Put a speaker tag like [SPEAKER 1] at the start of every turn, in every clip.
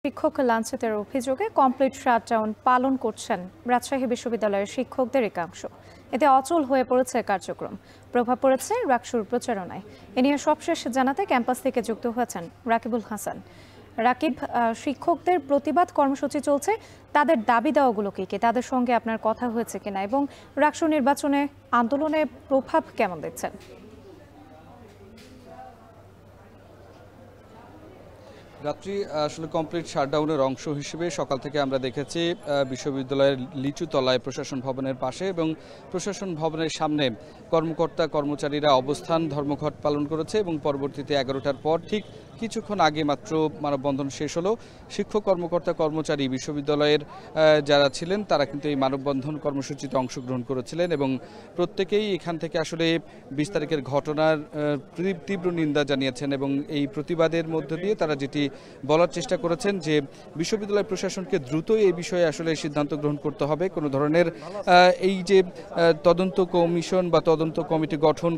[SPEAKER 1] শিক্ষক লাঞ্ছিতের অভিযোগে complete shutdown পালন করছেন রাজশাহী বিশ্ববিদ্যালয়ের শিক্ষকদের একাংশ। এতে অচল হয়ে পড়েছে কার্যক্রম, প্রভাব পড়েছে রাকসুর প্রচারণায়। এ নিয়ে সবশেষ জানাতে ক্যাম্পাস থেকে যুক্ত হয়েছেন রাকিবুল হাসান। রাকিব, শিক্ষকদের প্রতিবাদ কর্মসূচি চলছে, তাদের দাবি দেওয়াগুলো কি, তাদের সঙ্গে আপনার কথা হয়েছে কিনা এবং রাকসু নির্বাচনে আন্দোলনের প্রভাব কেমন দেখছেন?
[SPEAKER 2] রাত্রি আসলে কমপ্লিট শাটডাউনের অংশ হিসেবে সকাল থেকে আমরা দেখেছি বিশ্ববিদ্যালয়ের লিচুতলায় প্রশাসন ভবনের পাশে এবং প্রশাসন ভবনের সামনে কর্মকর্তা কর্মচারীরা অবস্থান ধর্মঘট পালন করেছে এবং পরবর্তীতে 11টার পর ঠিক কিছুক্ষণ আগে মাত্র মানববন্ধন শেষ হলো। শিক্ষক কর্মকর্তা কর্মচারী বিশ্ববিদ্যালয়ের যারা ছিলেন তারা কিন্তু এই মানববন্ধন কর্মসূচিতে অংশগ্রহণ করেছিলেন এবং প্রত্যেকেই এখান থেকে আসলে 20 তারিখের ঘটনার তীব্র নিন্দা জানিয়েছেন এবং এই প্রতিবাদের মধ্য দিয়ে তারা যেটি বলার চেষ্টা করেছেন যে বিশ্ববিদ্যালয় প্রশাসনকে দ্রুতই এই বিষয়ে আসলে সিদ্ধান্ত গ্রহণ করতে হবে। কোনো ধরনের এই যে তদন্ত কমিশন বা তদন্ত কমিটি গঠন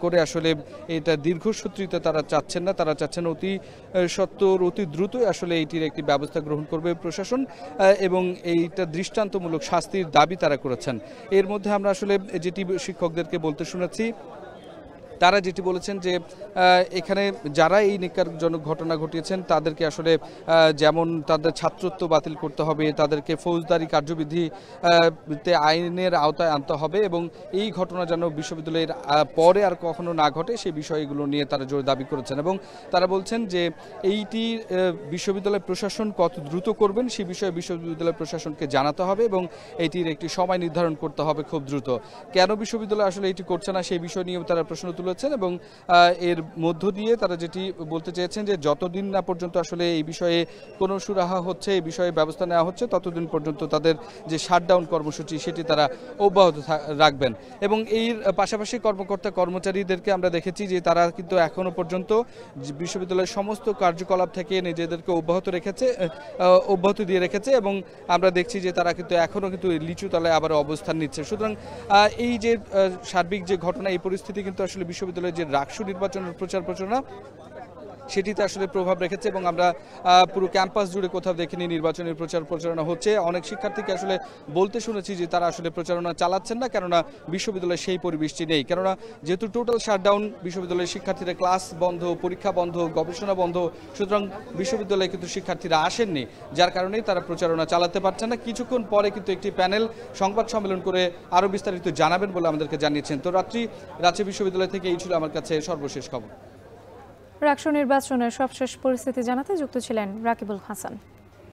[SPEAKER 2] করে আসলে এটা দীর্ঘসূত্রিতা তারা চাচ্ছেন না। তারা চাচ্ছেন অতি সত্বর অতি দ্রুতই আসলে এইটির একটি ব্যবস্থা গ্রহণ করবে প্রশাসন এবং এইটা দৃষ্টান্তমূলক শাস্তির দাবি তারা করেছেন। এর মধ্যে আমরা আসলে যেটি শিক্ষকদেরকে বলতে শুনেছি, তারা যেটি বলেছেন যে এখানে যারা এই নিকারজনক ঘটনা ঘটিয়েছেন তাদেরকে আসলে যেমন তাদের ছাত্রত্ব বাতিল করতে হবে, তাদেরকে ফৌজদারি কার্যবিধিতে আইনের আওতায় আনতে হবে এবং এই ঘটনা যেন বিশ্ববিদ্যালয়ের পরে আর কখনো না ঘটে সেই বিষয়গুলো নিয়ে তারা জোর দাবি করেছেন এবং তারা বলছেন যে এইটি বিশ্ববিদ্যালয় প্রশাসন কত দ্রুত করবেন সেই বিষয়ে বিশ্ববিদ্যালয় প্রশাসনকে জানাতে হবে এবং এটির একটি সময় নির্ধারণ করতে হবে খুব দ্রুত। কেন বিশ্ববিদ্যালয় আসলে এটি করছে না সেই বিষয় নিয়েও তারা প্রশ্ন তুলেছেন এবং এর মধ্য দিয়ে তারা যেটি বলতে চেয়েছেন যে যতদিন না পর্যন্ত আসলে এই বিষয়ে কোনো সুরাহা হচ্ছে, এই বিষয়ে ব্যবস্থা নেওয়া হচ্ছে, ততদিন পর্যন্ত তাদের যে শাটডাউন কর্মসূচি সেটি তারা অব্যাহত রাখবেন। এবং এর পাশাপাশি কর্মকর্তা কর্মচারীদেরকে আমরা দেখেছি যে তারা কিন্তু এখনো পর্যন্ত বিশ্ববিদ্যালয়ের সমস্ত কার্যকলাপ থেকে নিজেদেরকে অব্যাহত দিয়ে রেখেছে এবং আমরা দেখছি যে তারা কিন্তু এখনো কিন্তু লিচুতলায় আবার অবস্থান নিচ্ছে। সুতরাং এই যে সার্বিক যে ঘটনা, এই পরিস্থিতি কিন্তু আসলে বিশ্ববিদ্যালয়ের যে রাকসু নির্বাচনের প্রচারণা সেটিতে আসলে প্রভাব রেখেছে এবং আমরা পুরো ক্যাম্পাস জুড়ে কোথাও দেখিনি নির্বাচনের প্রচারণা হচ্ছে। অনেক শিক্ষার্থীকে আসলে বলতে শুনেছি যে তারা আসলে প্রচারণা চালাচ্ছেন না, কেননা বিশ্ববিদ্যালয়ে সেই পরিবেশটি নেই। কেননা যেহেতু টোটাল শাটডাউন, বিশ্ববিদ্যালয়ের শিক্ষার্থীরা ক্লাস বন্ধ, পরীক্ষা বন্ধ, গবেষণা বন্ধ, সুতরাং বিশ্ববিদ্যালয়ে কিন্তু শিক্ষার্থীরা আসেননি, যার কারণেই তারা প্রচারণা চালাতে পারছেন না। কিছুক্ষণ পরে কিন্তু একটি প্যানেল সংবাদ সম্মেলন করে আরও বিস্তারিত জানাবেন বলে আমাদেরকে জানিয়েছেন। তো রাজশাহী বিশ্ববিদ্যালয় থেকে এই ছিল আমার কাছে সর্বশেষ খবর।
[SPEAKER 1] রাকসু নির্বাচনের সবশেষ পরিস্থিতি জানাতে যুক্ত ছিলেন রাকিবুল হাসান।